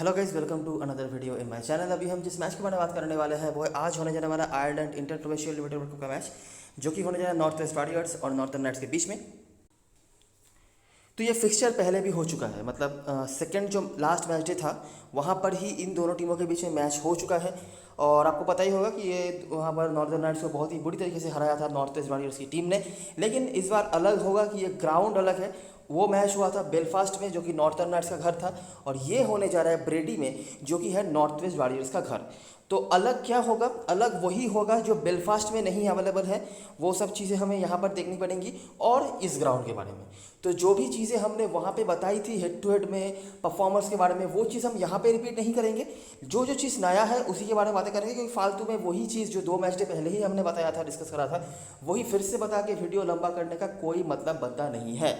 Hello guys, welcome to another video in my channel. अभी हम जिस मैच के बारे में बात करने वाले हैं वो है आज होने जाने वाला Ireland inter provincial limited world cup का मैच, जो कि होने जा रहा है नॉर्थ वेस्ट वॉरियर्स और नॉर्थर्न नाइट्स के बीच में। तो ये फिक्सचर पहले भी हो चुका है, मतलब सेकंड जो लास्ट मैच डे था वहाँ पर ही इन दोनों टीमों के बीच में मैच हो चुका है। और आपको पता ही होगा कि ये वहाँ पर नॉर्दर्न नाइट्स को बहुत ही बुरी तरीके से हराया था नॉर्थ वेस्ट वॉरियर्स की टीम ने। लेकिन इस बार अलग होगा कि ये ग्राउंड अलग है। वो मैच हुआ था बेलफास्ट में, जो कि नॉर्थर्न नाइट्स का घर था, और ये होने जा रहा है ब्रेडी में, जो कि है नॉर्थ वेस्ट वॉरियर्स का घर। तो अलग क्या होगा? अलग वही होगा जो बेलफास्ट में नहीं अवेलेबल है। वो सब चीज़ें हमें यहाँ पर देखनी पड़ेंगी। और इस ग्राउंड के बारे में तो जो भी चीज़ें हमने वहाँ पे बताई थी हेड टू हेड में परफॉर्मेंस के बारे में, वो चीज़ हम यहाँ पे रिपीट नहीं करेंगे। जो जो चीज़ नया है उसी के बारे में बातें करेंगे, क्योंकि फालतू में वही चीज़ जो 2 मैच डे पहले ही हमने बताया था, डिस्कस करा था, वही फिर से बता के वीडियो लंबा करने का कोई मतलब बनता नहीं है।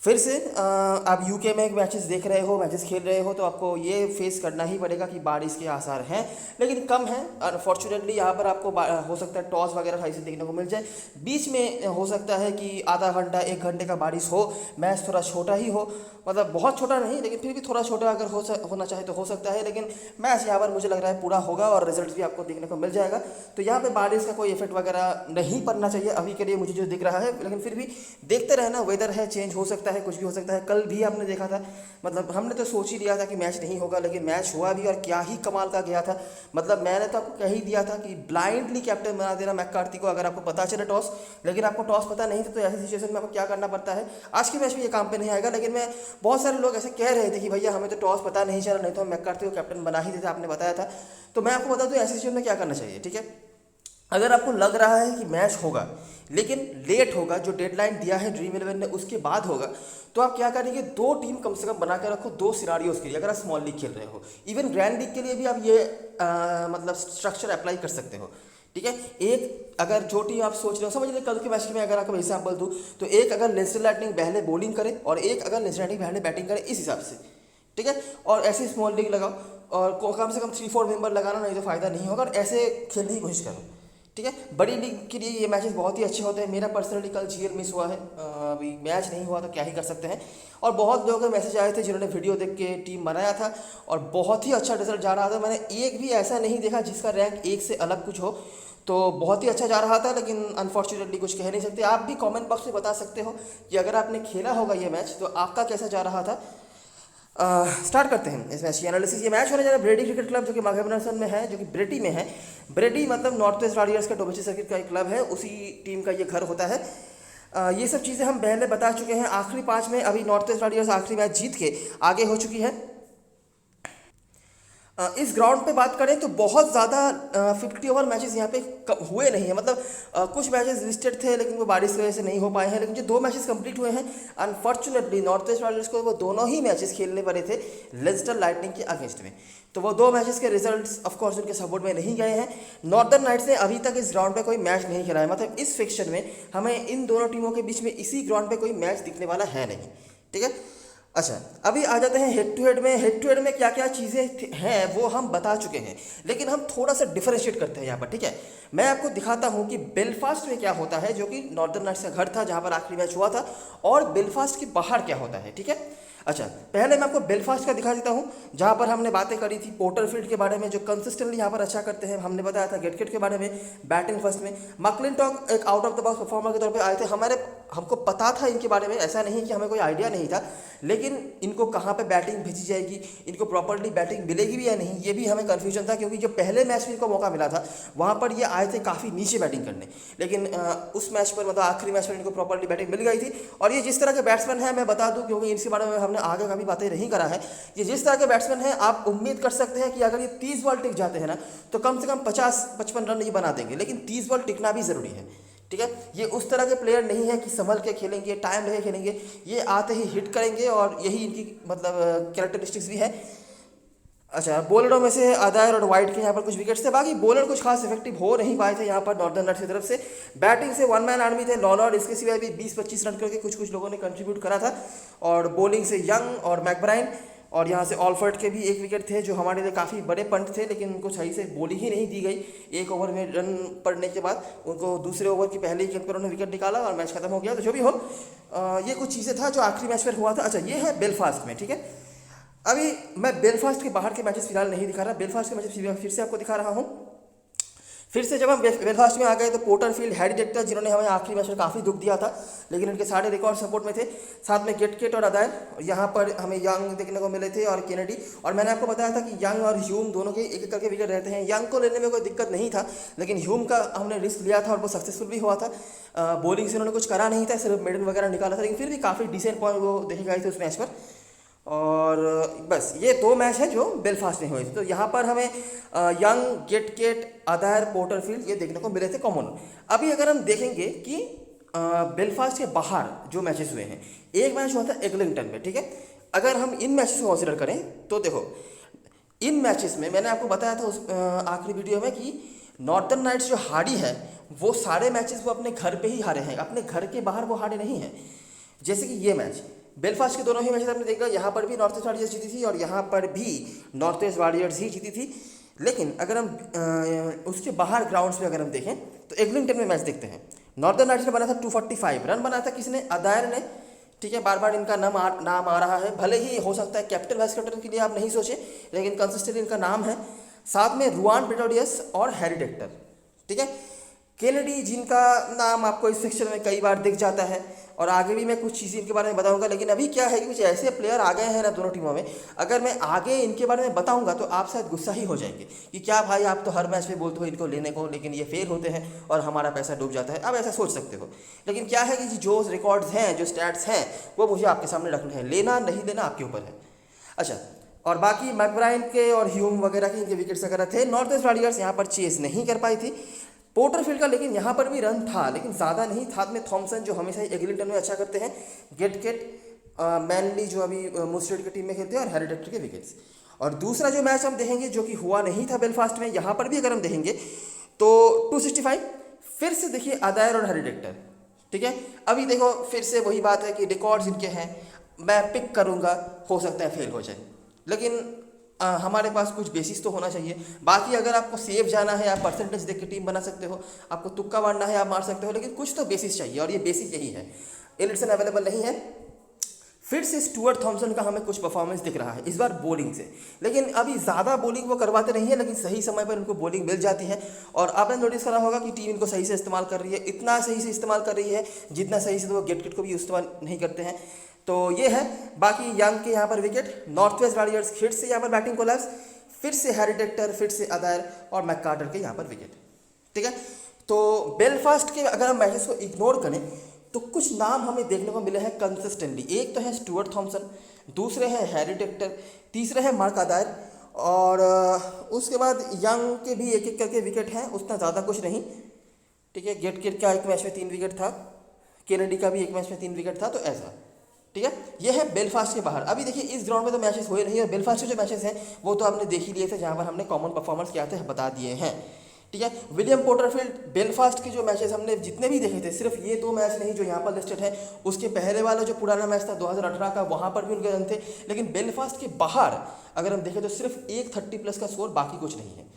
फिर से आप यूके में मैचेस देख रहे हो, मैचेस खेल रहे हो, तो आपको ये फेस करना ही पड़ेगा कि बारिश के आसार हैं, लेकिन कम है। अनफॉर्चुनेटली यहाँ पर आपको हो सकता है टॉस वगैरह ऐसे देखने को मिल जाए। बीच में हो सकता है कि आधा घंटा 1 घंटे का बारिश हो, मैच थोड़ा छोटा ही हो, मतलब बहुत छोटा नहीं लेकिन फिर भी थोड़ा छोटा अगर होना चाहे तो हो सकता है। लेकिन मैच यहाँ पर मुझे लग रहा है पूरा होगा और रिजल्ट भी आपको देखने को मिल जाएगा। तो यहाँ पे बारिश का कोई इफेक्ट वगैरह नहीं पड़ना चाहिए अभी के लिए, मुझे जो दिख रहा है। लेकिन फिर भी देखते रहना, वेदर है, चेंज हो सकता है, कुछ भी हो सकता है। कल भी आपने देखा था, मतलब हमने तो सोच ही लिया था कि मैच नहीं होगा, लेकिन मैच हुआ भी, और क्या ही कमाल का गया था। मतलब मैंने तो आपको कह ही दिया था कि ब्लाइंडली कैप्टन बना देना मैककार्थी को, अगर आपको पता चले टॉस। लेकिन आपको टॉस पता नहीं था, तो ऐसी सिचुएशन में आपको क्या करना पड़ता है। आज के मैच में ये काम पे नहीं आएगा, लेकिन मैं बहुत सारे लोग ऐसे कह रहे थे कि भैया हमें तो टॉस पता नहीं चला, नहीं तो हम मैककार्थी को कैप्टन बना ही देते, आपने बताया था। तो मैं आपको बता दूं ऐसी सिचुएशन में क्या करना चाहिए, ठीक है। अगर आपको लग रहा है कि मैच होगा लेकिन लेट होगा, जो डेडलाइन दिया है ड्रीम 11 ने उसके बाद होगा, तो आप क्या करेंगे, 2 टीम कम से कम बना के रखो, 2 सिनारियोज के लिए। अगर आप स्मॉल लीग खेल रहे हो, इवन ग्रैंड लीग के लिए भी आप ये मतलब स्ट्रक्चर अप्लाई कर सकते हो, ठीक है। एक अगर जो टीम आप सोच रहे हो, समझ लीजिए कल के मैच में अगर आपको एग्जाम्पल दूँ, तो एक अगर लेस्टर लाइटनिंग पहले बॉलिंग करे और एक अगर लेस्टर लाइटनिंग पहले बैटिंग करे, इस हिसाब से, ठीक है। और ऐसी स्मॉल लीग लगाओ, और कम से कम 3-4 मेंबर लगाना, नहीं तो फ़ायदा नहीं होगा, और ऐसे खेलने की कोशिश करो, ठीक है। बड़ी लीग के लिए ये मैचेस बहुत ही अच्छे होते हैं। मेरा पर्सनली कल जीएल मिस हुआ है, अभी मैच नहीं हुआ तो क्या ही कर सकते हैं। और बहुत लोगों के मैसेज आए थे जिन्होंने वीडियो देख के टीम बनाया था, और बहुत ही अच्छा रिजल्ट जा रहा था। मैंने एक भी ऐसा नहीं देखा जिसका रैंक 1 से अलग कुछ हो, तो बहुत ही अच्छा जा रहा था। लेकिन अनफॉर्चुनेटली कुछ कह नहीं सकते। आप भी कमेंट बॉक्स में बता सकते हो कि अगर आपने खेला होगा ये मैच तो आपका कैसा जा रहा था। स्टार्ट करते हैं इस मैच की एनालिसिस। ये मैच होने जा रहा है ब्रेडी क्रिकेट क्लब, जो कि माघेबनसन में है, जो कि ब्रेडी में है। ब्रेडी मतलब नॉर्थ वेस्ट वॉरियर्स का डोमेस्टिक सर्किट का एक क्लब है, उसी टीम का ये घर होता है। ये सब चीज़ें हम पहले बता चुके हैं। आखिरी 5 में अभी नॉर्थ वेस्ट वॉरियर्स आखिरी मैच जीत के आगे हो चुकी है। इस ग्राउंड पे बात करें तो बहुत ज़्यादा 50 ओवर मैचेस यहाँ पे हुए नहीं है, मतलब कुछ मैचेस लिस्टेड थे लेकिन वो बारिश की वजह से नहीं हो पाए हैं। लेकिन जो 2 मैचेस कंप्लीट हुए हैं, अनफॉर्चुनेटली नॉर्थ वेस्ट वॉरियर्स को वो दोनों ही मैचेस खेलने पड़े थे लेस्टर लाइटनिंग के अगेंस्ट में। तो वो 2 मैचेस के रिजल्ट्स ऑफकोर्स उनके सपोर्ट में नहीं गए हैं। नॉर्दर्न नाइट्स ने अभी तक इस ग्राउंड पे कोई मैच नहीं खेला है, मतलब इस फिक्चर में हमें इन दोनों टीमों के बीच में इसी ग्राउंड पे कोई मैच दिखने वाला है नहीं, ठीक है। अच्छा, अभी आ जाते हैं हेड टू हेड में। हेड टू हेड में क्या क्या चीज़ें हैं वो हम बता चुके हैं, लेकिन हम थोड़ा सा डिफरेंशिएट करते हैं यहाँ पर, ठीक है। मैं आपको दिखाता हूँ कि बेलफास्ट में क्या होता है, जो कि नॉर्दर्न नाइट्स का घर था जहाँ पर आखिरी मैच हुआ था, और बेलफास्ट के बाहर क्या होता है, ठीक है। अच्छा, पहले मैं आपको बेलफास्ट का दिखा देता हूँ, जहाँ पर हमने बातें करी थी पोर्टरफील्ड के बारे में, जो कंसिस्टेंटली यहाँ पर अच्छा करते हैं। हमने बताया था गेटकिट के बारे में, बैटिंग फर्स्ट में। मैकक्लिंटॉक एक out of the box performer के तौर पे आए थे। हमको पता था इनके बारे में, ऐसा नहीं कि हमें कोई आइडिया नहीं था, लेकिन इनको कहाँ पे बैटिंग भेजी जाएगी, इनको प्रॉपर्ली बैटिंग मिलेगी भी या नहीं, ये भी हमें कन्फ्यूजन था। क्योंकि जो पहले मैच में इनको मौका मिला था वहाँ पर ये आए थे काफ़ी नीचे बैटिंग करने, लेकिन उस मैच पर, मतलब आखिरी मैच पर इनको प्रॉपर्ली बैटिंग मिल गई थी। और ये जिस तरह के बैट्समैन हैं, मैं बता दूं क्योंकि इनके बारे में हमने आगे कभी बातें नहीं करा है, ये जिस तरह के बैट्समैन हैं आप उम्मीद कर सकते हैं कि अगर ये 30 बॉल टिक जाते हैं ना, तो कम से कम 50-55 रन ये बना देंगे। लेकिन 30 बॉल टिकना भी ज़रूरी है, ठीक है। ये उस तरह के प्लेयर नहीं है कि संभल के खेलेंगे, टाइम लेके खेलेंगे, ये आते ही हिट करेंगे, और यही इनकी मतलब कैरेक्टरिस्टिक्स भी है। अच्छा, बॉलरों में से अदायर और वाइट के यहाँ पर कुछ विकेट्स थे, बाकी बॉलर कुछ खास इफेक्टिव हो नहीं पाए थे यहाँ पर नॉर्दर्न नाइट्स की तरफ से। बैटिंग से 1 मैन आर्मी थे लॉलॉर्ड, इसके सिवाय भी 20-25 रन करके कुछ लोगों ने कंट्रीब्यूट करा था। और बॉलिंग से यंग और मैकब्राइन, और यहाँ से ऑलफर्ट के भी 1 विकेट थे, जो हमारे लिए काफ़ी बड़े पंट थे, लेकिन उनको सही से बॉलिंग ही नहीं दी गई। 1 ओवर में रन पड़ने के बाद उनको दूसरे ओवर की पहले ही गेंद पर उन्होंने विकेट निकाला और मैच खत्म हो गया। तो जो भी हो, ये कुछ चीज़ें था जो आखिरी मैच पर हुआ था। अच्छा, ये है बेलफास्ट में, ठीक है। अभी मैं बेलफास्ट के बाहर के मैचेस फिलहाल नहीं दिखा रहा, बेलफास्ट के मैचेस फिर से आपको दिखा रहा हूँ। फिर से जब हम बेलफास्ट में आ गए तो पोर्टरफील्ड, हैरी टेक्टर, जिन्होंने हमें आखिरी मैच में काफ़ी दुख दिया था, लेकिन उनके सारे रिकॉर्ड सपोर्ट में थे। साथ में गेटकेट और अदायर, और यहाँ पर हमें यंग देखने को मिले थे और केनेडी। और मैंने आपको बताया था कि यंग और ह्यूम दोनों के एक एक करके विकेट रहते हैं। यंग को लेने में कोई दिक्कत नहीं था, लेकिन ह्यूम का हमने रिस्क लिया था और वो सक्सेसफुल भी हुआ था। बॉलिंग से उन्होंने कुछ करा नहीं था, सिर्फ मिडल वगैरह निकाला था, लेकिन फिर भी काफ़ी डिसेंट पॉइंट वो देखे गए थे उस मैच पर। और बस ये 2 मैच है जो बेलफास्ट में हुए थे। तो यहाँ पर हमें यंग, गेटकेट, अदायर, पोर्टरफील्ड ये देखने को मिले थे कॉमन। अभी अगर हम देखेंगे कि बेलफास्ट के बाहर जो मैचेस हुए हैं, एक मैच हुआ था एग्लिंगटन में, ठीक है। अगर हम इन मैचेस को कंसिडर करें तो देखो, इन मैचेस में मैंने आपको बताया था उस आखिरी वीडियो में कि नॉर्थर्न नाइट्स जो हारी है वो सारे मैचेस वो अपने घर पे ही हारे हैं, अपने घर के बाहर वो हारे नहीं हैं। जैसे कि ये मैच बेलफास्ट के दोनों ही मैचेस आपने देखा, यहाँ पर भी नॉर्थ ईस्ट वॉरियर्स जीती थी और यहाँ पर भी नॉर्थ ईस्ट वॉरियर्स ही जीती थी। लेकिन अगर हम उसके बाहर ग्राउंड्स में अगर हम देखें तो एग्लिंगटन में मैच देखते हैं, नॉर्दर्न नाइट्स ने बना था 245 रन बना था, किसने? अदायर ने, ठीक है। बार बार इनका नाम आ रहा है, भले ही हो सकता है कैप्टन वाइस कैप्टन के लिए आप नहीं सोचे, लेकिन कंसिस्टेंट इनका नाम है। साथ में रुआन प्रेटोडियस और हैरी टेक्टर, ठीक है। केनेडी, जिनका नाम आपको इस सेक्शन में कई बार दिख जाता है, और आगे भी मैं कुछ चीज़ें इनके बारे में बताऊंगा। लेकिन अभी क्या है कि कुछ ऐसे प्लेयर आ गए हैं ना दोनों टीमों में, अगर मैं आगे इनके बारे में बताऊंगा तो आप शायद गुस्सा ही हो जाएंगे कि क्या भाई आप तो हर मैच में बोलते हो इनको लेने को, लेकिन ये फेल होते हैं और हमारा पैसा डूब जाता है। आप ऐसा सोच सकते हो, लेकिन क्या है कि जो रिकॉर्ड्स हैं, जो स्टैट्स हैं, वो मुझे आपके सामने रखने हैं। लेना नहीं लेना आपके ऊपर है। अच्छा, और बाकी मैकब्राइन के और ह्यूम वगैरह के इनके विकेट्स वगैरह थे। नॉर्थ ईस्ट वॉरियर्स यहाँ पर चेस नहीं कर पाई थी। पोर्टरफील्ड का लेकिन यहाँ पर भी रन था, लेकिन ज़्यादा नहीं। साथ में थॉमसन जो हमेशा ही एग्लिंगटन में अच्छा करते हैं, गेटकेट, मैनली जो अभी मुस्टेड की टीम में खेलते हैं, और हैरी टेक्टर के विकेट्स। और दूसरा जो मैच हम देखेंगे जो कि हुआ नहीं था बेलफास्ट में, यहाँ पर भी अगर हम देखेंगे तो 265 फिर से देखिए अदायर और हैरी टेक्टर, ठीक है। अभी देखो फिर से वही बात है कि रिकॉर्ड्स इनके हैं, मैं पिक करूँगा, हो सकता है फेल हो जाए, लेकिन हमारे पास कुछ बेसिस तो होना चाहिए। बाकी अगर आपको सेफ जाना है, आप परसेंटेज देख के टीम बना सकते हो, आपको तुक्का मारना है आप मार सकते हो, लेकिन कुछ तो बेसिस चाहिए, और ये बेसिस यही है। एलिसन अवेलेबल नहीं है। फिर से स्टुअर्ट थॉमसन का हमें कुछ परफॉर्मेंस दिख रहा है इस बार बॉलिंग से, लेकिन अभी ज़्यादा बॉलिंग वो करवाते नहीं है, लेकिन सही समय पर उनको बॉलिंग मिल जाती है। और आपने नोटिस करा होगा कि टीम इनको सही से इस्तेमाल कर रही है, इतना सही से इस्तेमाल कर रही है जितना सही से तो वो गेटकेट को भी इस्तेमाल नहीं करते हैं। तो ये है। बाकी यंग के यहाँ पर विकेट, नॉर्थ वेस्ट वॉरियर्स फिर से यहाँ पर बैटिंग कोलैप्स, फिर से हैरी टेक्टर, फिर से अदायर और मैककार्टर के यहाँ पर विकेट, ठीक है। तो बेलफास्ट के अगर हम मैचेस को इग्नोर करें तो कुछ नाम हमें देखने को मिले हैं कंसिस्टेंटली। एक तो है स्टुअर्ट थॉमसन, दूसरे हैं हैरी टेक्टर, तीसरे हैं मार्क अदायर, और उसके बाद यंग के भी एक एक करके विकेट हैं, उतना ज़्यादा कुछ नहीं, ठीक है। गेटकेट का एक मैच में 3 विकेट था, केनेडी का भी एक मैच में 3 विकेट था, तो ऐसा, ठीक है। ये है बेलफास्ट के बाहर। अभी देखिए इस ग्राउंड में तो मैचेस हुए नहीं, और बेलफास्ट के जो मैचेस हैं वो तो आपने देख ही लिए थे, जहाँ पर हमने कॉमन परफॉर्मेंस क्या थे बता दिए हैं, ठीक है। विलियम पोर्टरफील्ड, बेलफास्ट के जो मैचेस हमने जितने भी देखे थे, सिर्फ ये 2 मैच नहीं जो यहाँ पर लिस्टेड है, उसके पहले वाला जो पुराना मैच था 2018 का, वहाँ पर भी उनके रन थे। लेकिन बेलफास्ट के बाहर अगर हम देखें तो सिर्फ एक 30+ का स्कोर, बाकी कुछ नहीं है।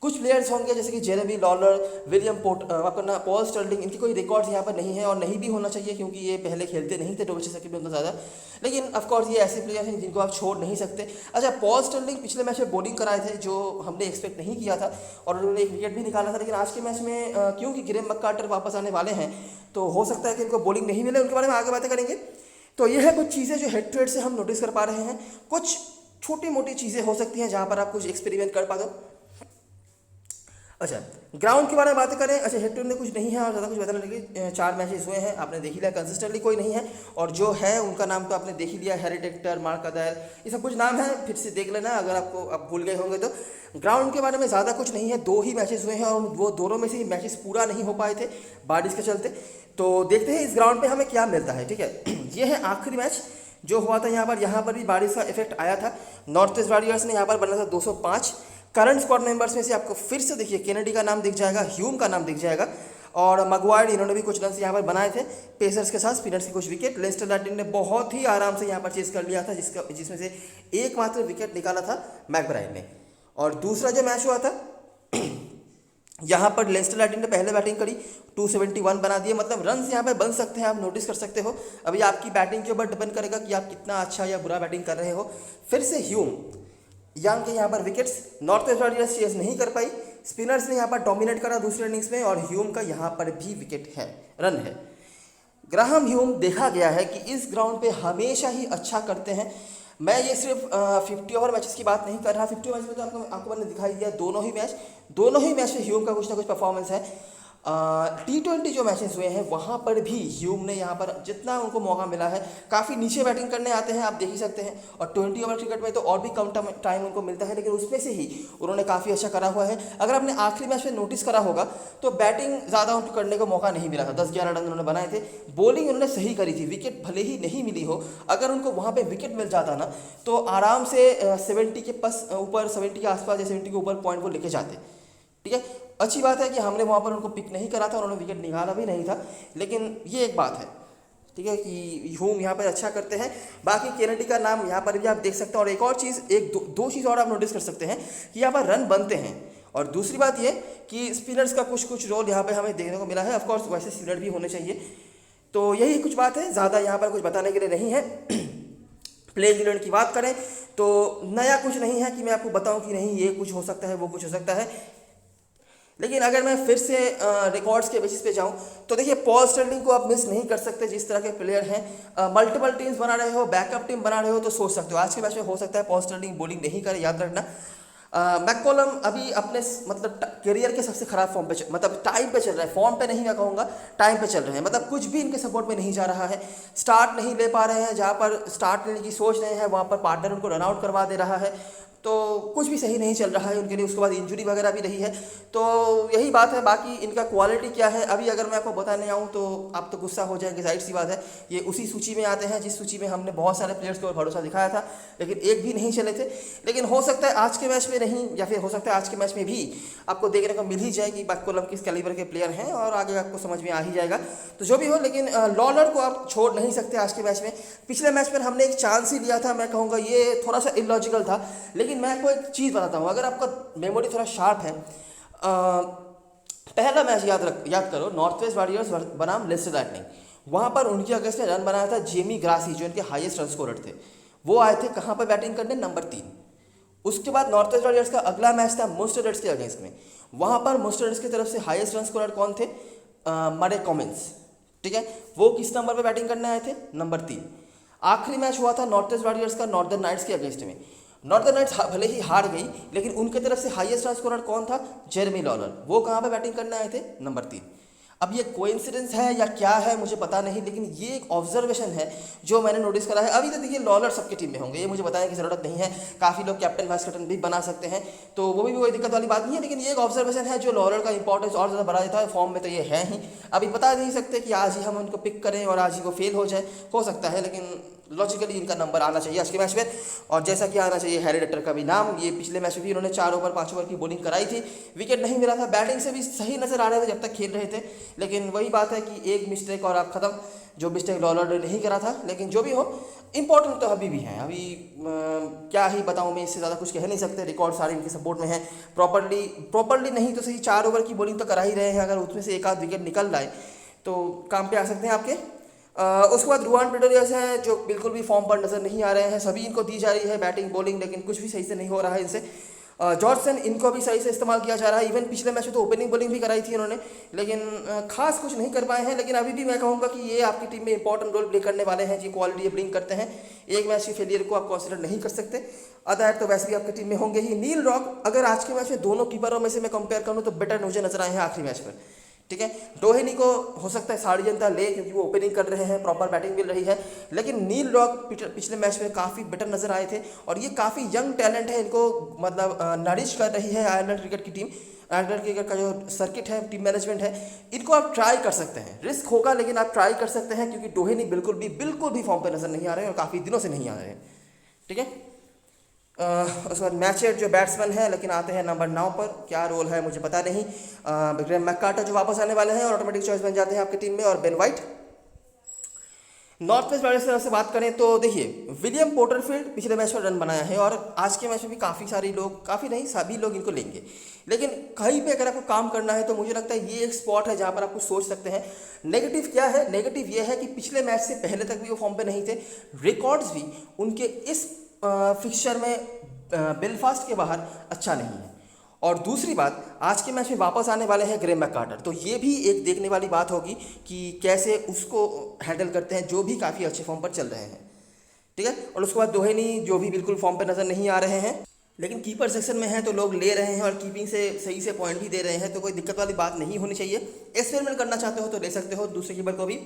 कुछ प्लेयर्स होंगे जैसे कि जेरेमी लॉलर, विलियम अपना पॉल स्टर्लिंग, इनकी कोई रिकॉर्ड्स यहाँ पर नहीं है और नहीं भी होना चाहिए, क्योंकि ये पहले खेलते नहीं थे डोमेस्टिक सर्किट में उतना ज़्यादा। लेकिन ऑफकोर्स ये ऐसे प्लेयर हैं जिनको आप छोड़ नहीं सकते। अच्छा, पॉल स्टर्लिंग पिछले मैच में बॉलिंग कराए थे जो हमने एक्सपेक्ट नहीं किया था, और उन्होंने एक विकेट भी निकाला था। लेकिन आज के मैच में क्योंकि ग्रेम मैककार्टर वापस आने वाले हैं, तो हो सकता है कि इनको बॉलिंग नहीं मिले, उनके बारे में आगे बातें करेंगे। तो ये है कुछ चीज़ें जो हेड टू हेड से हम नोटिस कर पा रहे हैं। कुछ छोटी मोटी चीज़ें हो सकती हैं जहाँ पर आप कुछ एक्सपेरिमेंट कर पाते हो। अच्छा, ग्राउंड के बारे में बातें करें। अच्छा, हेड टू हेड में कुछ नहीं है और ज़्यादा कुछ बताने लगे। 4 मैचेस हुए हैं, आपने देख ही लिया, कंसिस्टेंटली कोई नहीं है, और जो है उनका नाम तो आपने देख ही लिया, हैरी टेक्टर, मार्क अदायर, ये सब कुछ नाम है, फिर से देख लेना अगर आपको आप भूल गए होंगे तो। ग्राउंड के बारे में ज़्यादा कुछ नहीं है, 2 ही मैचेस हुए हैं और वो दोनों में से ही मैचेस पूरा नहीं हो पाए थे बारिश के चलते। तो देखते हैं इस ग्राउंड पर हमें क्या मिलता है, ठीक है। ये है आखिरी मैच जो हुआ था यहाँ पर भी बारिश का इफेक्ट आया था। नॉर्थ ईस्ट वॉरियर्स ने यहाँ पर बना था 205। करंट स्क्वाड मेंबर्स में से आपको फिर से देखिए केनेडी का नाम दिख जाएगा, ह्यूम का नाम दिख जाएगा, और मगवायर, इन्होंने भी कुछ रन यहाँ पर बनाए थे पेसर्स के साथ, स्पिनर्स के कुछ विकेट। लेस्टर लैटिन ने बहुत ही आराम से यहाँ पर चेस कर लिया था, जिसमें से एकमात्र विकेट निकाला था मैकब्राइन ने। और दूसरा जो मैच हुआ था यहाँ पर लेस्टर लैटिन ने पहले बैटिंग करी, 271 बना दिए, मतलब रन यहाँ पे बन सकते हैं, आप नोटिस कर सकते हो। अभी आपकी बैटिंग के ऊपर डिपेंड करेगा कि आप कितना अच्छा या बुरा बैटिंग कर रहे हो। फिर से ह्यूम यंग के यहाँ पर wickets, north west warriors chase नहीं कर पाई, स्पिनर्स ने यहाँ पर डोमिनेट करा दूसरे इनिंग्स में, और ह्यूम का यहाँ पर भी विकेट है, रन है। ग्राहम ह्यूम देखा गया है कि इस ग्राउंड पे हमेशा ही अच्छा करते हैं। मैं ये सिर्फ 50 ओवर मैचेस की बात नहीं कर रहा, 50 मैच में तो आपको मैंने दिखाई दिया दोनों ही मैच में ह्यूम का कुछ ना कुछ परफॉर्मेंस है। T20 जो मैचेस हुए हैं वहाँ पर भी ह्यूम ने यहाँ पर जितना उनको मौका मिला है, काफ़ी नीचे बैटिंग करने आते हैं, आप देख ही सकते हैं। और 20 ओवर क्रिकेट में तो और भी कम टाइम उनको मिलता है, लेकिन उसमें से ही उन्होंने काफ़ी अच्छा करा हुआ है। अगर आपने आखिरी मैच में नोटिस करा होगा तो बैटिंग ज़्यादा उनको करने का मौका नहीं मिला था, 10-11 रन उन्होंने बनाए थे। बॉलिंग उन्होंने सही करी थी, विकेट भले ही नहीं मिली हो, अगर उनको वहाँ पर विकेट मिल जाता ना तो आराम से 70 के ऊपर, 70 के आसपास या 70 के ऊपर पॉइंट वो लेके जाते। ठीक है, अच्छी बात है कि हमने वहाँ पर उनको पिक नहीं करा था, उन्होंने विकेट निकाला भी नहीं था, लेकिन ये एक बात है, ठीक है, कि ह्यूम यहाँ पर अच्छा करते हैं। बाकी केनेडी का नाम यहाँ पर भी आप देख सकते हैं। और एक और चीज़, दो चीज़ और आप नोटिस कर सकते हैं कि यहाँ पर रन बनते हैं। और दूसरी बात ये कि स्पिनर्स का कुछ रोल यहाँ पर हमें देखने को मिला है। ऑफकोर्स वैसे स्पिनर भी होने चाहिए। तो यही कुछ बात है, ज़्यादा यहाँ पर कुछ बताने के लिए नहीं है। प्लेइंग 11 की बात करें तो नया कुछ नहीं है कि मैं आपको बताऊँ कि नहीं ये कुछ हो सकता है, वो कुछ हो सकता है। लेकिन अगर मैं फिर से रिकॉर्ड्स के बेसिस पे जाऊं तो देखिए, पॉल स्टर्लिंग को आप मिस नहीं कर सकते। जिस तरह के प्लेयर हैं, मल्टीपल टीम्स बना रहे हो, बैकअप टीम बना रहे हो, तो सोच सकते हो आज के मैच में हो सकता है पॉल स्टर्लिंग बॉलिंग नहीं करे, याद रखना। मैककॉलम अभी अपने मतलब करियर के सबसे खराब फॉर्म पे मतलब टाइम पे चल रहा है, फॉर्म पे नहीं मैं कहूँगा, टाइम पे चल रहे हैं। मतलब कुछ भी इनके सपोर्ट में नहीं जा रहा है, स्टार्ट नहीं ले पा रहे हैं, जहाँ पर स्टार्ट लेने की सोच रहे हैं वहाँ पर पार्टनर उनको रन आउट करवा दे रहा है, तो कुछ भी सही नहीं चल रहा है उनके लिए। उसके बाद इंजरी वगैरह भी रही है, तो यही बात है। बाकी इनका क्वालिटी क्या है अभी अगर मैं आपको बताने आऊँ तो आप तो गुस्सा हो जाएंगे, जाहिर सी बात है। ये उसी सूची में आते हैं जिस सूची में हमने बहुत सारे प्लेयर्स को भरोसा दिखाया था, लेकिन एक भी नहीं चले थे। लेकिन हो सकता है आज के मैच में नहीं, या फिर हो सकता है आज के मैच में भी आपको देखने को मिल ही जाएगी मैककॉलम किस कैलिबर के प्लेयर हैं, और आगे आपको समझ में आ ही जाएगा। तो जो भी हो, लेकिन लॉलर को आप छोड़ नहीं सकते आज के मैच में। पिछले मैच में हमने एक चांस ही लिया था, मैं कहूँगा ये थोड़ा सा इलॉजिकल था। लेकिन मैं आपको एक चीज़ बताता हूँ, अगर आपका मेमोरी थोड़ा शार्प है, पहला मैच याद करो, नॉर्थ वेस्ट वॉरियर्स बनाम लेस्टर लाइटनिंग। वहाँ पर उनके अगेंस्ट में रन बनाया था जेमी ग्रासी, जो इनके हाईएस्ट रन स्कोरर थे। वो आए थे कहाँ पर बैटिंग करने, नंबर 3। उसके बाद नॉर्थ वेस्ट वॉरियर्स का अगला मैच था मुस्टर रेड्स के अगेंस्ट में। वहाँ पर मुस्टर रेड्स की तरफ से हाईएस्ट रन स्कोरर कौन थे, मरे कॉमिंस। ठीक है, वो किस नंबर पर बैटिंग करने आए थे, नंबर 3। आखिरी मैच हुआ था नॉर्थ वेस्ट वॉरियर्स का नॉर्दर्न नाइट्स के अगेंस्ट में। नॉर्दर्न नाइट्स भले ही हार गई, लेकिन उनके तरफ से हाईएस्ट रन स्कोरर कौन था, जेरेमी लॉलर। वो कहाँ पे बैटिंग करने आए थे, नंबर 3। अब ये कोइंसिडेंस है या क्या है मुझे पता नहीं, लेकिन ये एक ऑब्जर्वेशन है जो मैंने नोटिस करा है। अभी तो देखिए लॉलर सबकी टीम में होंगे, ये मुझे बताने की ज़रूरत नहीं है। काफ़ी लोग कैप्टन वाइस कैप्टन भी बना सकते हैं, तो वो भी कोई दिक्कत वाली बात नहीं है। लेकिन ये एक ऑब्जर्वेशन है जो लॉलर का इंपॉर्टेंस और ज़्यादा बढ़ा देता है। फॉर्म में तो ये है ही, अभी बता नहीं सकते कि आज ही हम उनको पिक करें और आज ही वो फेल हो जाए, हो सकता है। लेकिन लॉजिकली इनका नंबर आना चाहिए आज के मैच में, और जैसा कि आना चाहिए हैरी डटर का भी नाम। ये पिछले मैच में भी उन्होंने 4 ओवर 5 ओवर की बॉलिंग कराई थी, विकेट नहीं मिला था, बैटिंग से भी सही नजर आ रहे थे जब तक खेल रहे थे। लेकिन वही बात है कि एक मिस्टेक और आप खत्म, जो मिस्टेक लॉलर ने नहीं करा था। लेकिन जो भी हो, इंपॉर्टेंट तो अभी भी हैं। अभी क्या ही बताऊँ मैं, इससे ज़्यादा कुछ कह नहीं सकते। रिकॉर्ड सारे इनके सपोर्ट में है। प्रॉपरली नहीं तो सही 4 ओवर की बॉलिंग तो करा ही रहे हैं। अगर उसमें से एक आध विकेट निकल जाए तो काम पे आ सकते हैं आपके। उसके बाद रुआन पेडोरियस हैं जो बिल्कुल भी फॉर्म पर नज़र नहीं आ रहे हैं। सभी इनको दी जा रही है बैटिंग बॉलिंग, लेकिन कुछ भी सही से नहीं हो रहा है इनसे। जॉर्जसन इनको भी सही से इस्तेमाल किया जा रहा है। इवन पिछले मैच में तो ओपनिंग बॉलिंग भी कराई थी उन्होंने, लेकिन खास कुछ नहीं कर पाए हैं। लेकिन अभी भी मैं कहूँगा कि ये आपकी टीम में इंपॉर्टेंट रोल प्ले करने वाले हैं, जी क्वालिटी ये ब्रिंग करते हैं। एक मैच की फेलियर को आप कंसिडर नहीं कर सकते, अदर तो वैसे भी आपकी टीम में होंगे ही। नील रॉक अगर आज के मैच में दोनों कीपरों में से मैं कंपेयर करूँ तो बेटर मुझे नजर आए हैं आखिरी मैच पर। ठीक है, डोहेनी को हो सकता है सारी जनता ले, क्योंकि वो ओपनिंग कर रहे हैं, प्रॉपर बैटिंग मिल रही है। लेकिन नील रॉक पिछले मैच में काफ़ी बेटर नजर आए थे, और ये काफ़ी यंग टैलेंट है। इनको मतलब नरिश कर रही है आयरलैंड क्रिकेट की टीम। आयरलैंड क्रिकेट का जो सर्किट है, टीम मैनेजमेंट है, इनको आप ट्राई कर सकते हैं। रिस्क होगा लेकिन आप ट्राई कर सकते हैं, क्योंकि डोहेनी बिल्कुल भी फॉर्म पर नजर नहीं आ रहे हैं और काफ़ी दिनों से नहीं आ रहे हैं। ठीक है, उसके बाद मैचेट जो बैट्समैन है, लेकिन आते हैं नंबर 9 पर। क्या रोल है मुझे पता नहीं। ग्रेम मैककार्टर जो वापस आने वाले हैं और ऑटोमेटिक चॉइस बन जाते हैं आपकी टीम में, और बेन वाइट। नॉर्थ वेस्ट वाले से बात करें तो देखिए, विलियम पोर्टरफील्ड पिछले मैच में रन बनाया है और आज के मैच में भी काफ़ी सारे लोग, काफ़ी नहीं सभी लोग इनको लेंगे, लेकिन कहीं पे अगर आपको काम करना है तो मुझे लगता है ये एक स्पॉट है जहाँ पर आपको सोच सकते हैं। नेगेटिव क्या है? नेगेटिव ये है कि पिछले मैच से पहले तक भी वो फॉर्म पे नहीं थे, रिकॉर्ड्स भी उनके इस फिक्सचर में बेलफास्ट के बाहर अच्छा नहीं है। और दूसरी बात, आज के मैच में वापस आने वाले हैं ग्रेम मैककार्टर, तो ये भी एक देखने वाली बात होगी कि कैसे उसको हैंडल करते हैं, जो भी काफ़ी अच्छे फॉर्म पर चल रहे हैं, ठीक है। और उसके बाद दोहेनी, जो भी बिल्कुल फॉर्म पर नज़र नहीं आ रहे हैं, लेकिन कीपर सेक्शन में है तो लोग ले रहे हैं और कीपिंग से सही से पॉइंट भी दे रहे हैं, तो कोई दिक्कत वाली बात नहीं होनी चाहिए। एक्सपेरिमेंट करना चाहते हो तो ले सकते हो दूसरे कीपर को भी।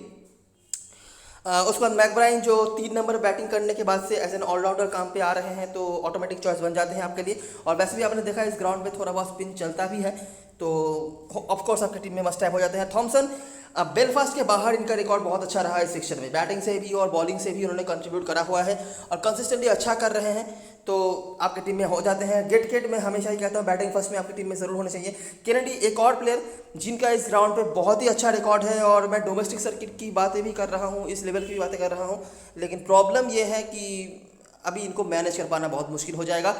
उसके बाद मैकब्राइन जो 3 नंबर बैटिंग करने के बाद से एज एन ऑलराउंडर काम पे आ रहे हैं, तो ऑटोमेटिक चॉइस बन जाते हैं आपके लिए। और वैसे भी आपने देखा इस ग्राउंड पे थोड़ा बहुत स्पिन चलता भी है, तो ऑफकोर्स आपकी टीम में मस्ट हैव हो जाते हैं। थॉमसन, बेलफास्ट के बाहर इनका रिकॉर्ड बहुत अच्छा रहा है इस सेक्शन में, बैटिंग से भी और बॉलिंग से भी उन्होंने कंट्रीब्यूट करा हुआ है और कंसिस्टेंटली अच्छा कर रहे हैं, तो आपकी टीम में हो जाते हैं। गेट मैं हमेशा ही कहता हूँ बैटिंग फर्स्ट में आपकी टीम में ज़रूर होने चाहिए। केनेडी एक और प्लेयर जिनका इस ग्राउंड पे बहुत ही अच्छा रिकॉर्ड है, और मैं डोमेस्टिक सर्किट की बातें भी कर रहा हूँ, इस लेवल की भी बातें कर रहा हूँ, लेकिन प्रॉब्लम ये है कि अभी इनको मैनेज कर पाना बहुत मुश्किल हो जाएगा।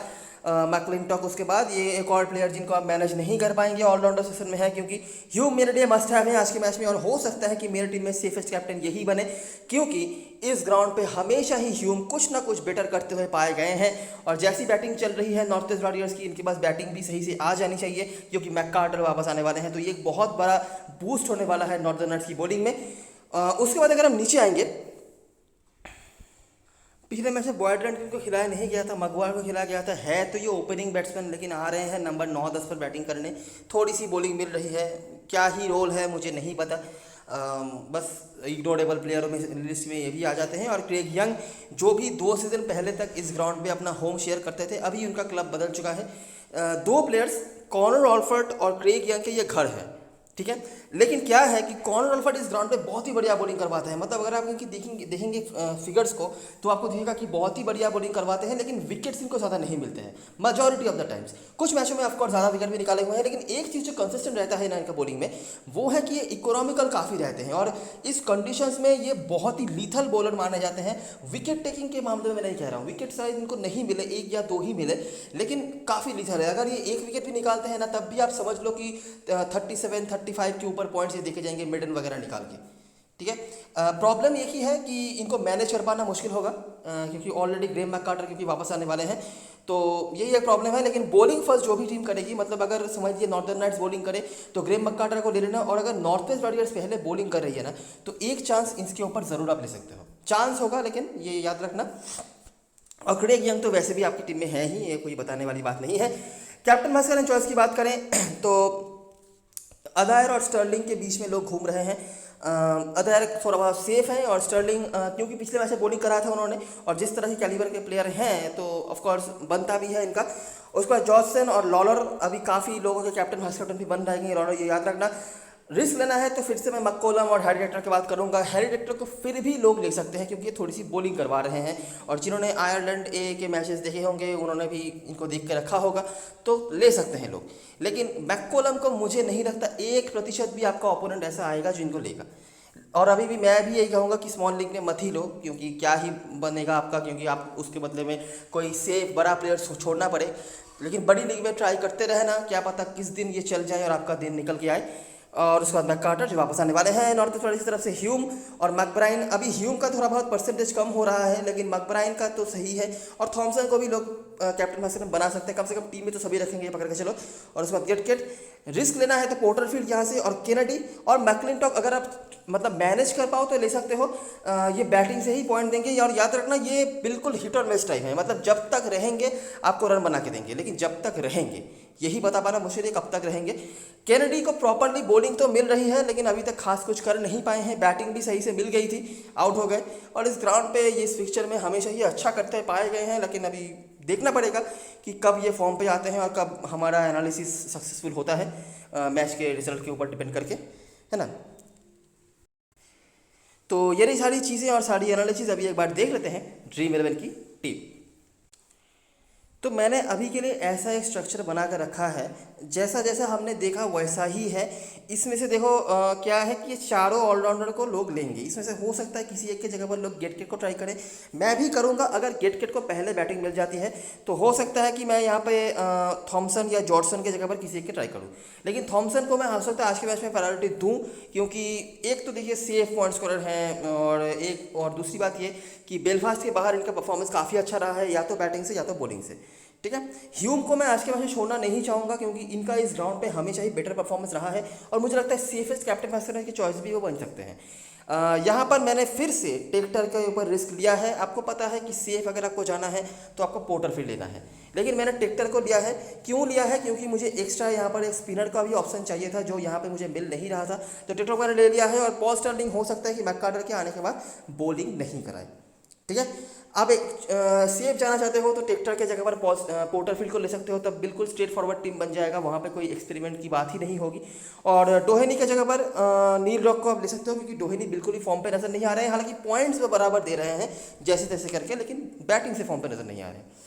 मैकलिंटॉक, उसके बाद ये एक और प्लेयर जिनको आप मैनेज नहीं कर पाएंगे ऑलराउंडर सेशन में है, क्योंकि ह्यूम मेरे लिए मस्ट हैव है आज के मैच में, और हो सकता है कि मेरी टीम में सेफेस्ट कैप्टन यही बने, क्योंकि इस ग्राउंड पे हमेशा ही ह्यूम कुछ ना कुछ बेटर करते हुए पाए गए हैं। और जैसी बैटिंग चल रही है नॉर्थ ईस्ट वॉरियर्स की, इनके पास बैटिंग भी सही से आ जानी चाहिए, क्योंकि मैककार्टर वापस आने वाले हैं, तो ये एक बहुत बड़ा बूस्ट होने वाला है नॉर्दर्न नाइट्स की बॉलिंग में। उसके बाद अगर हम नीचे आएंगे, पिछले मैच में बॉयड्रेंट को खिलाया नहीं गया था, मगवार को खिलाया गया था, है तो ये ओपनिंग बैट्समैन, लेकिन आ रहे हैं नंबर 9-10 पर बैटिंग करने, थोड़ी सी बॉलिंग मिल रही है, क्या ही रोल है मुझे नहीं पता, बस इग्नोरेबल प्लेयरों में लिस्ट में ये भी आ जाते हैं। और क्रेग यंग, जो भी 2 सीज़न पहले तक इस ग्राउंड पे अपना होम शेयर करते थे, अभी उनका क्लब बदल चुका है। 2 प्लेयर्स कॉनर ऑल्फर्ट और क्रेग यंग के ये घर है, ठीक है, लेकिन क्या है कि कॉनर ऑल्फर्ट इस ग्राउंड पे बहुत ही बढ़िया बॉलिंग करवाते हैं, मतलब अगर आप इनकी देखेंगे फिगर्स को तो आपको दिखेगा कि बहुत ही बढ़िया बॉलिंग करवाते हैं, लेकिन विकेट्स इनको ज़्यादा नहीं मिलते हैं majority ऑफ द टाइम्स। कुछ मैचों में ऑफकोर्स ज़्यादा विकेट भी निकाले हुए हैं, लेकिन एक चीज़ जो कंसिस्टेंट रहता है ना इनका बॉलिंग में, वो है कि ये इकोनॉमिकल काफ़ी रहते हैं, और इस कंडीशंस में ये बहुत ही लीथल बॉलर माने जाते हैं। विकेट टेकिंग के मामले में नहीं कह रहा हूँ, विकेट शायद इनको नहीं मिले, 1 या 2 ही मिले, लेकिन काफ़ी लीथल है। अगर ये 1 विकेट भी निकालते हैं ना, तब भी आप समझ लो कि 37-35 के ऊपर पॉइंट्स ये देखे जाएंगे मिडन वगैरह निकाल के, ठीक है। प्रॉब्लम यही है कि इनको मैनेज कर पाना मुश्किल होगा, क्योंकि ऑलरेडी ग्रेम मैककार्टर क्योंकि वापस आने वाले हैं, तो यही एक प्रॉब्लम है। लेकिन बॉलिंग फर्स्ट जो भी टीम करेगी, मतलब अगर समझिए नॉर्दर्न नाइट्स बॉलिंग करे तो ग्रेम मैककार्टर को ले लेना, और अगर नॉर्थ वेस्ट वॉरियर्स पहले बॉलिंग कर रही है ना, तो एक चांस इसके ऊपर ज़रूर आप ले सकते हो, चांस होगा, लेकिन ये याद रखना। और क्रेग यंग तो वैसे भी आपकी टीम में है ही, ये कोई बताने वाली बात नहीं है। कैप्टन वाइस कैप्टन चॉइस की बात करें तो अदायर और स्टर्लिंग के बीच में लोग घूम रहे हैं। अदायर थोड़ा बहुत सेफ है, और स्टर्लिंग क्योंकि पिछले मैच में बॉलिंग करा था उन्होंने, और जिस तरह के कैलिबर के प्लेयर हैं तो ऑफकोर्स बनता भी है इनका। उसके बाद जॉनसन और लॉलर अभी काफ़ी लोगों के कैप्टन वाइस कैप्टन भी बन रहेंगे, लॉलर, ये याद रखना। रिस्क लेना है तो फिर से मैं मक्कोलम और हैरी डेक्टर की बात करूंगा। हैरी डेक्टर को फिर भी लोग ले सकते हैं, क्योंकि ये थोड़ी सी बॉलिंग करवा रहे हैं, और जिन्होंने आयरलैंड ए के मैचेस देखे होंगे उन्होंने भी इनको देख के रखा होगा, तो ले सकते हैं लोग। लेकिन मैक्कोलम को मुझे नहीं लगता 1% भी आपका ओपोनेंट ऐसा आएगा जो इनको लेगा। और अभी भी मैं भी यही कहूँगा कि स्मॉल लीग में मत ही लो, क्योंकि क्या ही बनेगा आपका, क्योंकि आप उसके बदले में कोई सेफ बड़ा प्लेयर छोड़ना पड़े। लेकिन बड़ी लीग में ट्राई करते रहना, क्या पता किस दिन ये चल जाए और आपका दिन निकल के आए। और उसके बाद मैककार्टर जो वापस आने वाले हैं नॉर्थ ईस्ट की तरफ से, ह्यूम और मैकब्राइन। अभी ह्यूम का थोड़ा बहुत परसेंटेज कम हो रहा है, लेकिन मैकब्राइन का तो सही है, और थॉमसन को भी लोग कैप्टन वाइस कैप्टन बना सकते हैं, कम से कम टीम में तो सभी रखेंगे पकड़ के चलो। और उसके बाद गेट रिस्क लेना है तो पोर्टरफील्ड यहाँ से, और केनेडी और मैकलिंटॉक अगर आप मतलब मैनेज कर पाओ तो ले सकते हो। ये बैटिंग से ही पॉइंट देंगे, और याद रखना ये बिल्कुल हिट और मिस टाइप है, मतलब जब तक रहेंगे आपको रन बना के देंगे, लेकिन जब तक रहेंगे यही बता पाना मुश्किल है कब तक रहेंगे। केनेडी को प्रॉपरली बॉलिंग तो मिल रही है, लेकिन अभी तक खास कुछ कर नहीं पाए हैं, बैटिंग भी सही से मिल गई थी, आउट हो गए। और इस ग्राउंड पे ये इस फिक्चर में हमेशा ही अच्छा करते पाए गए हैं, लेकिन अभी देखना पड़ेगा कि कब ये फॉर्म पे आते हैं और कब हमारा एनालिसिस सक्सेसफुल होता है, मैच के रिजल्ट के ऊपर डिपेंड करके, है ना। तो ये रही सारी चीज़ें और सारी एनालिसिस। अभी एक बार देख लेते हैं ड्रीम 11 की टीम। तो मैंने अभी के लिए ऐसा एक स्ट्रक्चर बना कर रखा है, जैसा जैसा हमने देखा वैसा ही है। इसमें से देखो क्या है कि ये चारों ऑलराउंडर को लोग लेंगे। इसमें से हो सकता है किसी एक के जगह पर लोग गेट किट को ट्राई करें, मैं भी करूँगा। अगर गेट किट को पहले बैटिंग मिल जाती है तो हो सकता है कि मैं यहाँ पे थॉमसन या जॉर्डसन की जगह पर किसी एक के ट्राई करूँ, लेकिन थॉमसन को मैं हो सकता है आज के मैच में प्रायोरिटी दूँ, क्योंकि एक तो देखिए सेफ पॉइंट स्कोरर हैं, और दूसरी बात ये कि बेलफास्ट के बाहर इनका परफॉर्मेंस काफ़ी अच्छा रहा है, या तो बैटिंग से या तो बॉलिंग से। ठीक है, ह्यूम को मैं आज के मैच में छोड़ना नहीं चाहूँगा, क्योंकि इनका इस ग्राउंड पे हमेशा ही बेटर परफॉर्मेंस रहा है, और मुझे लगता है सेफेस्ट कैप्टन बैट्समैन की चॉइस भी वो बन सकते हैं। यहाँ पर मैंने फिर से टेक्टर के ऊपर रिस्क लिया है। आपको पता है कि सेफ अगर आपको जाना है तो आपको पोर्टरफील्ड लेना है, लेकिन मैंने टेक्टर को लिया है। क्यों लिया है? क्योंकि मुझे एक्स्ट्रा यहाँ पर एक स्पिनर का भी ऑप्शन चाहिए था, जो यहाँ पे मुझे मिल नहीं रहा था, तो टेक्टर को मैंने ले लिया है। और पॉल स्टर्लिंग हो सकता है कि मैककार्टर के आने के बाद बॉलिंग नहीं कराए। ठीक है, आप एक सेफ जाना चाहते हो तो टेक्टर के जगह पर पोर्टरफील्ड को ले सकते हो, तब बिल्कुल स्ट्रेट फॉरवर्ड टीम बन जाएगा, वहाँ पे कोई एक्सपेरिमेंट की बात ही नहीं होगी। और डोहेनी के जगह पर नील रॉक को आप ले सकते हो, क्योंकि डोहेनी बिल्कुल ही फॉर्म पे नजर नहीं आ रहे हैं। हालांकि पॉइंट्स वो बराबर दे रहे हैं जैसे तैसे करके, लेकिन बैटिंग से फॉर्म पे नजर नहीं आ रहे हैं।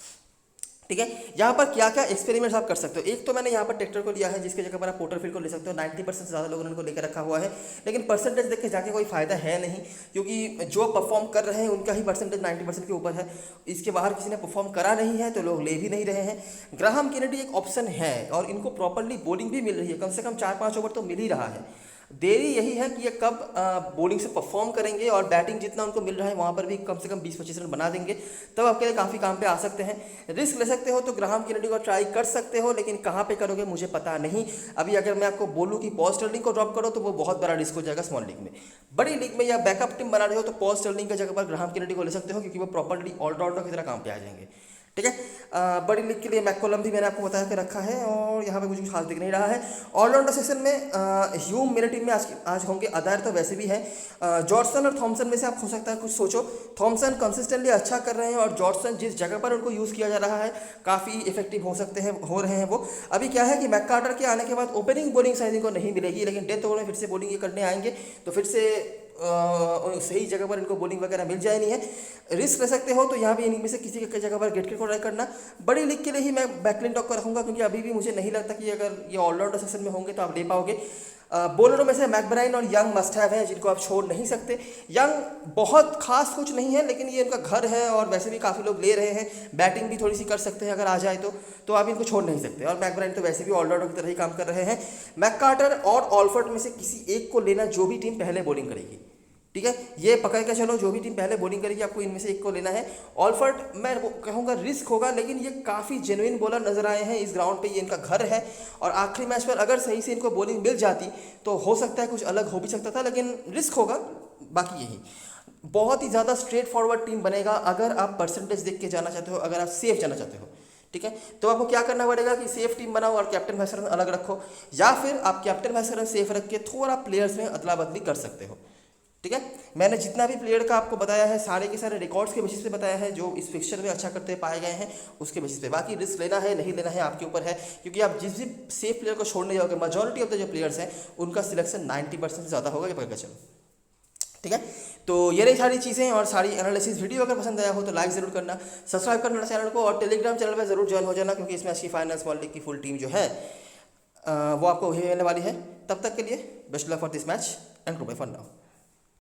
ठीक है, यहाँ पर क्या क्या एक्सपेरिमेंट्स आप कर सकते हो? एक तो मैंने यहाँ पर टेक्टर को लिया है, जिसके जगह पर आप पोर्टरफील्ड को ले सकते हो। 90% से ज़्यादा लोगों ने उनको लेकर रखा हुआ है, लेकिन परसेंटेज देख के जाके कोई फायदा है नहीं, क्योंकि जो परफॉर्म कर रहे हैं उनका ही परसेंटेज 90% के ऊपर है। इसके बाहर किसी ने परफॉर्म करा नहीं है तो लोग ले भी नहीं रहे हैं। ग्राहम केनेडी एक ऑप्शन है, और इनको प्रॉपरली बॉलिंग भी मिल रही है, कम से कम 4-5 ओवर तो मिल ही रहा है। देरी यही है कि ये कब बॉलिंग से परफॉर्म करेंगे, और बैटिंग जितना उनको मिल रहा है वहाँ पर भी कम से कम 20-25 रन बना देंगे, तब आपके लिए काफ़ी काम पे आ सकते हैं। रिस्क ले सकते हो तो ग्राहम केनेडी को ट्राई कर सकते हो, लेकिन कहाँ पे करोगे मुझे पता नहीं। अभी अगर मैं आपको बोलूँ कि पॉल स्टर्लिंग को ड्रॉप करो तो वो बहुत बड़ा रिस्क हो जाएगा स्मॉल लीग में। बड़ी लीग में या बैकअप टीम बना रहे हो तो पॉल स्टर्लिंग की जगह पर ग्राहम केनेडी को ले सकते हो, क्योंकि वो प्रॉपरली ऑलराउंडर की तरह काम पे आ जाएंगे। ठीक है, बड़ी लीग के लिए मैककोलम भी मैंने आपको बता के रखा है, और यहाँ पे मुझे कुछ खास दिख नहीं रहा है। ऑलराउंडर सेक्शन में ह्यूम मेरे टीम में आज होंगे, अदायर तो वैसे भी है। जॉर्डसन और थॉमसन में से आप हो सकता है कुछ सोचो। थॉमसन कंसिस्टेंटली अच्छा कर रहे हैं, और जॉर्डसन जिस जगह पर उनको यूज़ किया जा रहा है काफ़ी इफेक्टिव हो रहे हैं वो। अभी क्या है कि मैककार्टर के आने के बाद ओपनिंग बॉलिंग शायद इनको नहीं मिलेगी, लेकिन डेथ ओवर में फिर से बॉलिंग ये करने आएंगे, तो फिर से सही जगह पर इनको बॉलिंग वगैरह मिल जाए। नहीं है, रिस्क ले सकते हो तो यहाँ भी इनमें से किसी के जगह पर गेट को ट्राई करना। बड़ी लीग के लिए ही मैं बैकलिन टॉक को रखूंगा, क्योंकि अभी भी मुझे नहीं लगता कि अगर ये ऑलराउंडर सेक्शन में होंगे तो आप ले पाओगे। बॉलरों में से मैकब्राइन और यंग मस्ट हैव हैं, जिनको आप छोड़ नहीं सकते। यंग बहुत खास कुछ नहीं है, लेकिन ये उनका घर है, और वैसे भी काफ़ी लोग ले रहे हैं, बैटिंग भी थोड़ी सी कर सकते हैं अगर आ जाए तो आप इनको छोड़ नहीं सकते। और मैकब्राइन तो वैसे भी ऑलराउंडर की तरह ही काम कर रहे हैं। मैककार्टर और ऑल्फर्ट में से किसी एक को लेना, जो भी टीम पहले बॉलिंग करेगी। ठीक है, ये पकड़ के चलो, जो भी टीम पहले बॉलिंग करेगी आपको इनमें से एक को लेना है। ऑल्फर्ट मैं कहूँगा रिस्क होगा, लेकिन ये काफ़ी जेन्युइन बॉलर नजर आए हैं इस ग्राउंड पे, ये इनका घर है, और आखिरी मैच पर अगर सही से इनको बॉलिंग मिल जाती तो हो सकता है कुछ अलग हो भी सकता था, लेकिन रिस्क होगा। बाकी यही बहुत ही ज़्यादा स्ट्रेट फॉरवर्ड टीम बनेगा अगर आप परसेंटेज देख के जाना चाहते हो, अगर आप सेफ जाना चाहते हो। ठीक है, तो आपको क्या करना पड़ेगा कि सेफ टीम बनाओ और कैप्टन वाइस कैप्टन अलग रखो, या फिर आप कैप्टन वाइस कैप्टन सेफ रख के थोड़ा प्लेयर्स में अदला बदली कर सकते हो। ठीक है, मैंने जितना भी प्लेयर का आपको बताया है सारे के सारे रिकॉर्ड्स के बेसिस पे बताया है, जो इस फिक्चर में अच्छा करते पाए गए हैं उसके बेसिस पे। बाकी रिस्क लेना है नहीं लेना है आपके ऊपर है, क्योंकि आप जिस भी सेफ प्लेयर को छोड़ने जाओगे, मेजॉरिटी ऑफ द जो प्लेयर्स हैं उनका सिलेक्शन 90% से ज़्यादा होगा, ये पकड़ के चलो। ठीक है, तो ये रही सारी चीज़ें और सारी एनालिसिस। वीडियो अगर पसंद आया हो तो लाइक ज़रूर करना, सब्सक्राइब करना चैनल को, और टेलीग्राम चैनल पर ज़रूर ज्वाइन हो जाना, क्योंकि इसमें अच्छी फाइनल स्मॉल लीग की फुल टीम जो है वो आपको मिलने वाली है। तब तक के लिए best luck for this match and goodbye for now.